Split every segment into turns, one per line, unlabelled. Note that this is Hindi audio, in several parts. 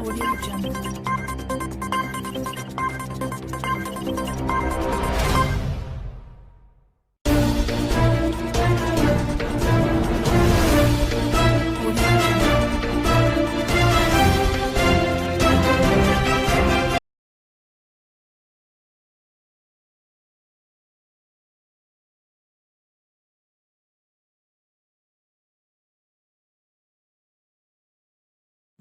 Audio Jungle.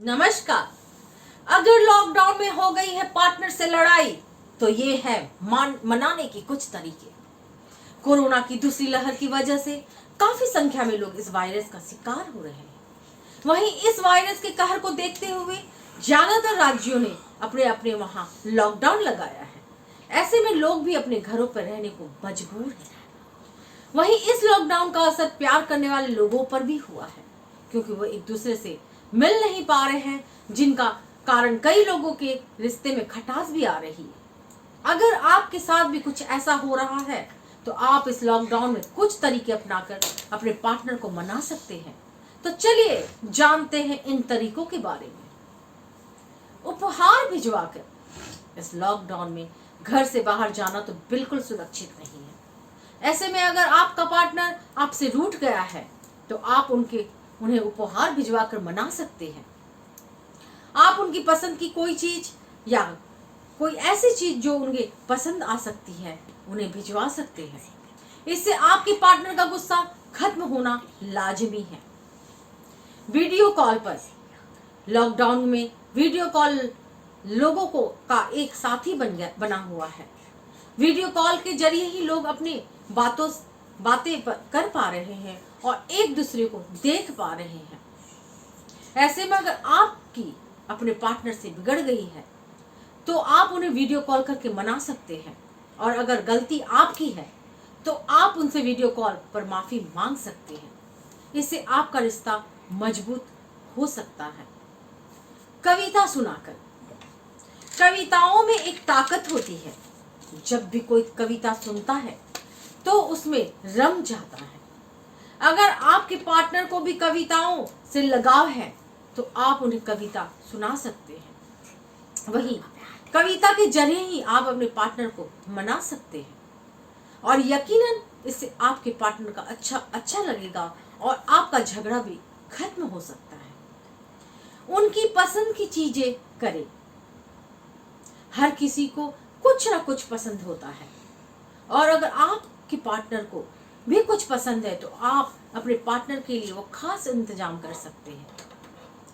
नमस्कार। अगर लॉकडाउन में हो गई है पार्टनर से लड़ाई तो ये है मनाने के कुछ तरीके। कोरोना की दूसरी लहर की वजह से काफी संख्या में लोग इस वायरस का शिकार हो रहे हैं। वहीं इस वायरस के कहर को देखते हुए ज्यादातर राज्यों ने अपने अपने वहां लॉकडाउन लगाया है। ऐसे में लोग भी अपने घरों पर रहने को मजबूर हैं। वहीं इस लॉकडाउन का असर प्यार करने वाले लोगों पर भी हुआ है, क्योंकि वो एक दूसरे से मिल नहीं पा रहे हैं, जिनका कारण कई लोगों के रिश्ते में खटास भी आ रही है। अगर आपके साथ भी कुछ ऐसा हो रहा है तो आप इस लॉकडाउन में कुछ तरीके अपनाकर अपने पार्टनर को मना सकते हैं। तो चलिए जानते हैं इन तरीकों के बारे में। उपहार भिजवाकर इस लॉकडाउन में घर से बाहर जाना तो बिल्कुल सुरक्षित नहीं है। ऐसे में अगर आपका पार्टनर आपसे रूठ गया है तो आप उन्हें उपहार भिजवाकर मना सकते हैं। आप उनकी पसंद की कोई चीज या कोई ऐसी चीज जो उन्हें पसंद आ सकती है उन्हें भिजवा सकते हैं। इससे आपके पार्टनर का गुस्सा खत्म होना लाजमी है। वीडियो कॉल पर लॉकडाउन में वीडियो कॉल लोगों का एक साथी बना हुआ है। वीडियो कॉल के जरिए ही लोग अपनी बातें कर पा रहे हैं और एक दूसरे को देख पा रहे हैं। ऐसे में अगर आपकी अपने पार्टनर से बिगड़ गई है तो आप उन्हें वीडियो कॉल करके मना सकते हैं, और अगर गलती आपकी है तो आप उनसे वीडियो कॉल पर माफी मांग सकते हैं। इससे आपका रिश्ता मजबूत हो सकता है। कविता सुनाकर। कविताओं में एक ताकत होती है। जब भी कोई कविता सुनता है तो उसमें रम जाता है। अगर आपके पार्टनर को भी कविताओं से लगाव है तो आप उन्हें कविता सुना सकते हैं। वहीं कविता के जरिए ही आप अपने पार्टनर को मना सकते हैं, और यकीनन इससे आपके पार्टनर का अच्छा लगेगा और आपका झगड़ा भी खत्म हो सकता है। उनकी पसंद की चीजें करें। हर किसी को कुछ ना कुछ पसंद होता है, और अगर आपके पार्टनर को भी कुछ पसंद है तो आप अपने पार्टनर के लिए वो खास इंतजाम कर सकते हैं।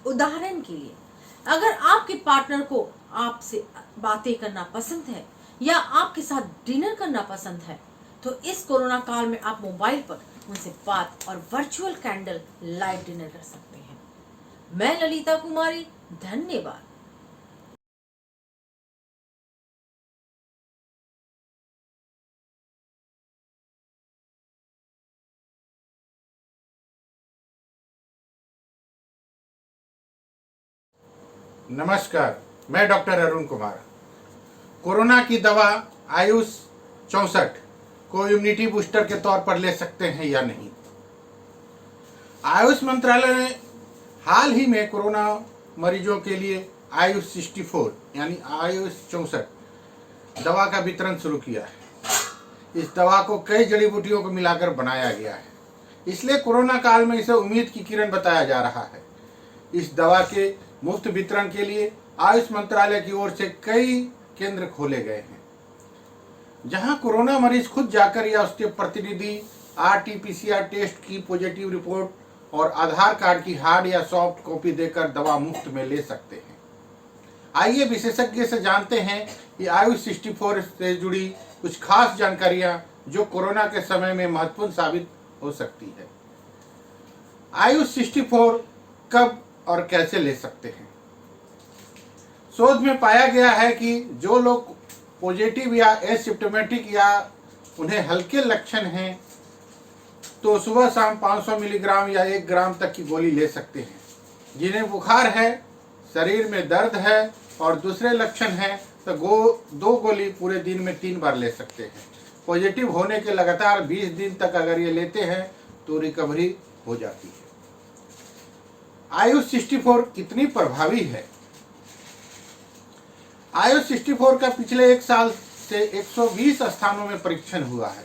उदाहरण के लिए, अगर आपके पार्टनर को आपसे बातें करना पसंद है या आपके साथ डिनर करना पसंद है तो इस कोरोना काल में आप मोबाइल पर उनसे बात और वर्चुअल कैंडल लाइट डिनर कर सकते हैं। मैं ललिता कुमारी, धन्यवाद।
नमस्कार, मैं डॉक्टर अरुण कुमार। कोरोना की दवा आयुष 64 को इम्यूनिटी बूस्टर के तौर पर ले सकते हैं या नहीं। आयुष मंत्रालय ने हाल ही में कोरोना मरीजों के लिए आयुष 64 यानी आयुष 64 दवा का वितरण शुरू किया है। इस दवा को कई जड़ी बूटियों को मिलाकर बनाया गया है, इसलिए कोरोना काल में इसे उम्मीद की किरण बताया जा रहा है। इस दवा के मुफ्त वितरण के लिए आयुष मंत्रालय की ओर से कई केंद्र खोले गए हैं, जहां कोरोना मरीज खुद जाकर या उसके प्रतिनिधि RT-PCR टेस्ट की पॉजिटिव रिपोर्ट और आधार कार्ड की हार्ड या सॉफ्ट कॉपी देकर दवा मुफ्त में ले सकते हैं। आइए विशेषज्ञ से जानते हैं कि आयुष 64 से जुड़ी कुछ खास जानकारियां जो कोरोना के समय में महत्वपूर्ण साबित हो सकती है। आयुष 64 कब और कैसे ले सकते हैं। शोध में पाया गया है कि जो लोग पॉजिटिव या एसिम्प्टोमेटिक या उन्हें हल्के लक्षण हैं तो सुबह शाम 500 मिलीग्राम या 1 ग्राम तक की गोली ले सकते हैं। जिन्हें बुखार है, शरीर में दर्द है और दूसरे लक्षण हैं तो 2 गोली पूरे दिन में 3 बार ले सकते हैं। पॉजिटिव होने के लगातार 20 दिन तक अगर ये लेते हैं तो रिकवरी हो जाती है। आयुष 64 कितनी प्रभावी है? आयुष 64 का पिछले एक साल से 120 स्थानों में परीक्षण हुआ है।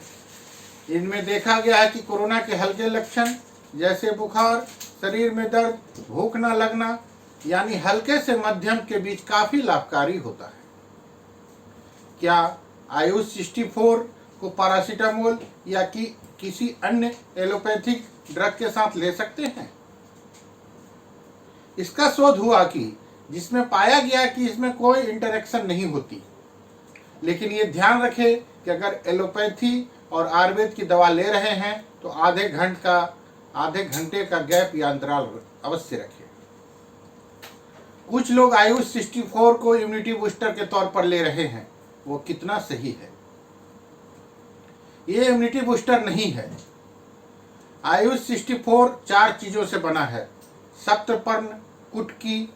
इनमें देखा गया है कि कोरोना के हल्के लक्षण जैसे बुखार, शरीर में दर्द, भूख न लगना यानी हल्के से मध्यम के बीच काफी लाभकारी होता है। क्या आयुष 64 को पैरासीटामोल या किसी अन्य एलोपैथिक ड्रग के साथ ले सकते हैं? इसका शोध हुआ कि जिसमें पाया गया कि इसमें कोई इंटरेक्शन नहीं होती, लेकिन ये ध्यान रखें कि अगर एलोपैथी और आयुर्वेद की दवा ले रहे हैं तो आधे घंटे का गैप या अंतराल अवश्य रखें। कुछ लोग आयुष 64 को इम्यूनिटी बूस्टर के तौर पर ले रहे हैं, वो कितना सही है? ये इम्यूनिटी बूस्टर नहीं है। आयुष 64 4 चीजों से बना है: सप्तपर्ण, कुटकी,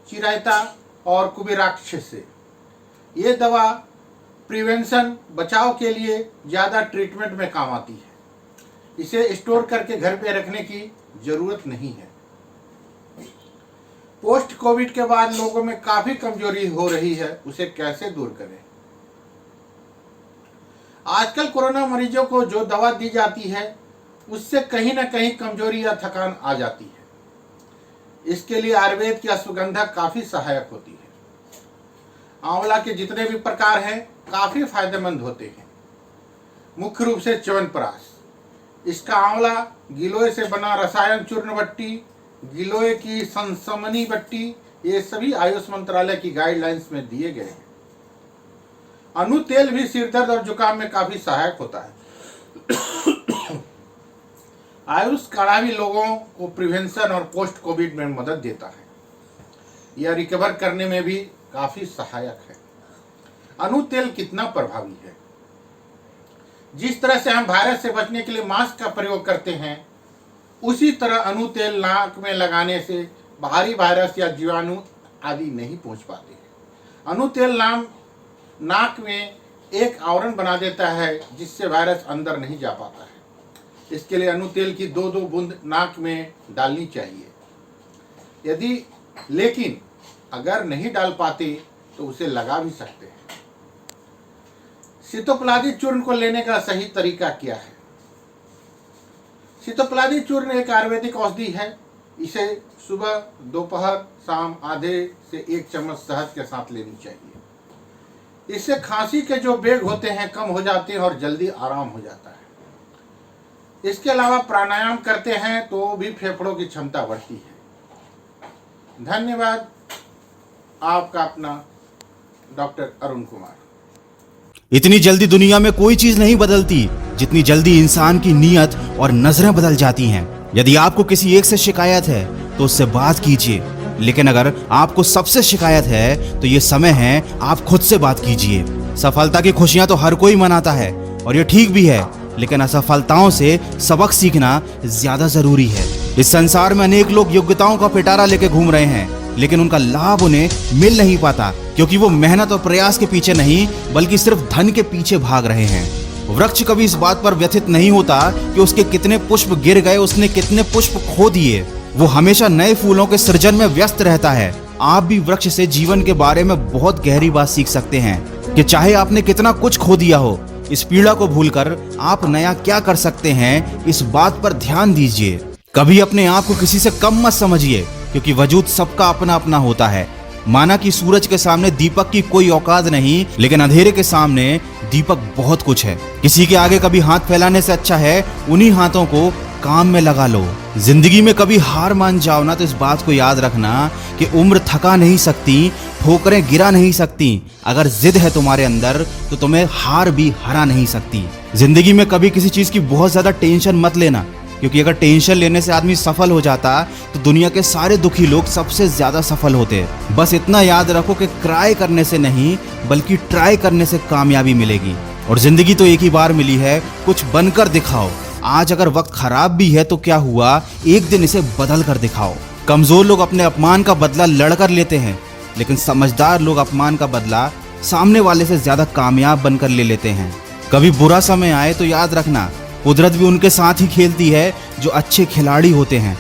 चिरायता और कुबेराक्ष से। ये दवा प्रिवेंशन बचाव के लिए ज़्यादा ट्रीटमेंट में काम आती है। इसे स्टोर करके घर पे रखने की जरूरत नहीं है। पोस्ट कोविड के बाद लोगों में काफी कमजोरी हो रही है, उसे कैसे दूर करें? आजकल कोरोना मरीजों को जो दवा दी जाती है उससे कहीं ना कहीं कमजोरी या थकान आ जाती है। इसके लिए आयुर्वेद की अश्वगंधा काफी सहायक होती है। आंवला के जितने भी प्रकार हैं काफी फायदेमंद होते हैं, मुख्य रूप से च्यवनप्राश। इसका आंवला, गिलोय से बना रसायन चूर्ण बट्टी, गिलोय की संसमनी बट्टी, ये सभी आयुष मंत्रालय की गाइडलाइंस में दिए गए हैं। अनु तेल भी सिरदर्द और जुकाम में काफी सहायक होता है। आयुष काढ़ा भी लोगों को प्रिवेंशन और पोस्ट कोविड में मदद देता है। यह रिकवर करने में भी काफी सहायक है। अनु तेल कितना प्रभावी है? जिस तरह से हम वायरस से बचने के लिए मास्क का प्रयोग करते हैं, उसी तरह अनु तेल नाक में लगाने से बाहरी वायरस या जीवाणु आदि नहीं पहुंच पाते हैं। अनु तेल नाक में एक आवरण बना देता है जिससे वायरस अंदर नहीं जा पाता है। इसके लिए अनु तेल की 2-2 बूंद नाक में डालनी चाहिए। लेकिन अगर नहीं डाल पाते तो उसे लगा भी सकते हैं। सितोप्लादी चूर्ण को लेने का सही तरीका क्या है? सितोप्लादी चूर्ण एक आयुर्वेदिक औषधि है। इसे सुबह, दोपहर, शाम आधे से 1 चम्मच शहद के साथ लेनी चाहिए। इससे खांसी के जो वेग होते हैं कम हो जाते हैं और जल्दी आराम हो जाता है। इसके अलावा प्राणायाम करते हैं तो भी फेफड़ों की क्षमता बढ़ती है। धन्यवाद। आपका अपना डॉक्टर अरुण कुमार।
इतनी जल्दी दुनिया में कोई चीज नहीं बदलती जितनी जल्दी इंसान की नीयत और नजरें बदल जाती हैं। यदि आपको किसी एक से शिकायत है तो उससे बात कीजिए, लेकिन अगर आपको सबसे शिकायत है तो ये समय है आप खुद से बात कीजिए। सफलता की खुशियां तो हर कोई मनाता है और ये ठीक भी है, लेकिन असफलताओं से सबक सीखना ज्यादा जरूरी है। इस संसार में अनेक लोग योग्यताओं का पिटारा लेके घूम रहे हैं, लेकिन उनका लाभ उन्हें मिल नहीं पाता क्योंकि वो मेहनत और प्रयास के पीछे नहीं बल्कि सिर्फ धन के पीछे भाग रहे हैं। वृक्ष कभी इस बात पर व्यथित नहीं होता कि उसके कितने पुष्प गिर गए, उसने कितने पुष्प खो दिए। वो हमेशा नए फूलों के सृजन में व्यस्त रहता है। आप भी वृक्ष से जीवन के बारे में बहुत गहरी बात सीख सकते हैं कि चाहे आपने कितना कुछ खो दिया हो, इस पीड़ा को भूलकर आप नया क्या कर सकते हैं, इस बात पर ध्यान दीजिए। कभी अपने आप को किसी से कम मत समझिए क्योंकि वजूद सबका अपना अपना होता है। माना कि सूरज के सामने दीपक की कोई औकात नहीं, लेकिन अंधेरे के सामने दीपक बहुत कुछ है। किसी के आगे कभी हाथ फैलाने से अच्छा है उन्हीं हाथों को काम में लगा लो। जिंदगी में कभी हार मान जाओ ना तो इस बात को याद रखना कि उम्र थका नहीं सकती, ठोकरें गिरा नहीं सकती। अगर जिद है तुम्हारे अंदर तो तुम्हें हार भी हरा नहीं सकती। जिंदगी में कभी किसी चीज की बहुत ज्यादा टेंशन मत लेना, क्योंकि अगर टेंशन लेने से आदमी सफल हो जाता तो दुनिया के सारे दुखी लोग सबसे ज्यादा सफल होते। बस इतना याद रखो कि क्राई करने से नहीं बल्कि ट्राई करने से कामयाबी मिलेगी। और जिंदगी तो एक ही बार मिली है, कुछ बनकर दिखाओ। आज अगर वक्त खराब भी है तो क्या हुआ, एक दिन इसे बदल कर दिखाओ। कमजोर लोग अपने अपमान का बदला लड़कर लेते हैं, लेकिन समझदार लोग अपमान का बदला सामने वाले से ज्यादा कामयाब बनकर ले लेते हैं। कभी बुरा समय आए तो याद रखना कुदरत भी उनके साथ ही खेलती है जो अच्छे खिलाड़ी होते हैं।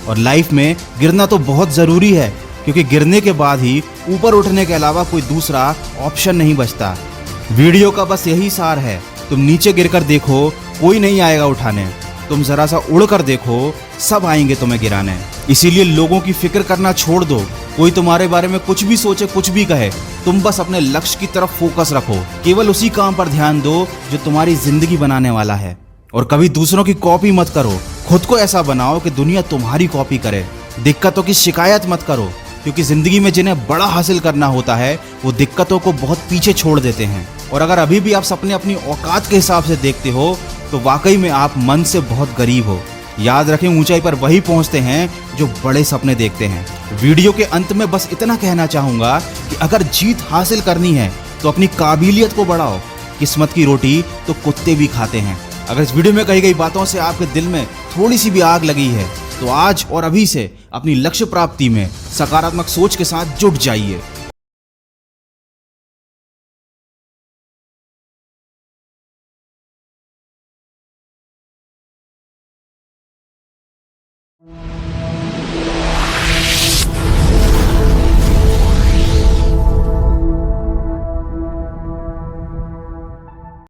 और लाइफ में गिरना तो बहुत जरूरी है, क्योंकि गिरने के बाद ही ऊपर उठने के अलावा कोई दूसरा ऑप्शन नहीं बचता। वीडियो का बस यही सार है, तुम नीचे गिरकर देखो, कोई नहीं आएगा उठाने। तुम जरा सा उड़कर देखो, सब आएंगे तुम्हें गिराने। इसीलिए लोगों की फिक्र करना छोड़ दो। कोई तुम्हारे बारे में कुछ भी सोचे, कुछ भी कहे, तुम बस अपने लक्ष्य की तरफ फोकस रखो। केवल उसी काम पर ध्यान दो जो तुम्हारी जिंदगी बनाने वाला है। और कभी दूसरों की कॉपी मत करो, खुद को ऐसा बनाओ कि दुनिया तुम्हारी कॉपी करे। दिक्कतों की शिकायत मत करो, क्योंकि जिंदगी में जिन्हें बड़ा हासिल करना होता है वो दिक्कतों को बहुत पीछे छोड़ देते हैं। और अगर अभी भी आप सपने अपनी औकात के हिसाब से देखते हो तो वाकई में आप मन से बहुत गरीब हो। याद रखें, ऊंचाई पर वही पहुंचते हैं जो बड़े सपने देखते हैं। वीडियो के अंत में बस इतना कहना चाहूंगा कि अगर जीत हासिल करनी है तो अपनी काबिलियत को बढ़ाओ। किस्मत की रोटी तो कुत्ते भी खाते हैं। अगर इस वीडियो में कही गई बातों से आपके दिल में थोड़ी सी भी आग लगी है तो आज और अभी से अपनी लक्ष्य प्राप्ति में सकारात्मक सोच के साथ जुट जाइए।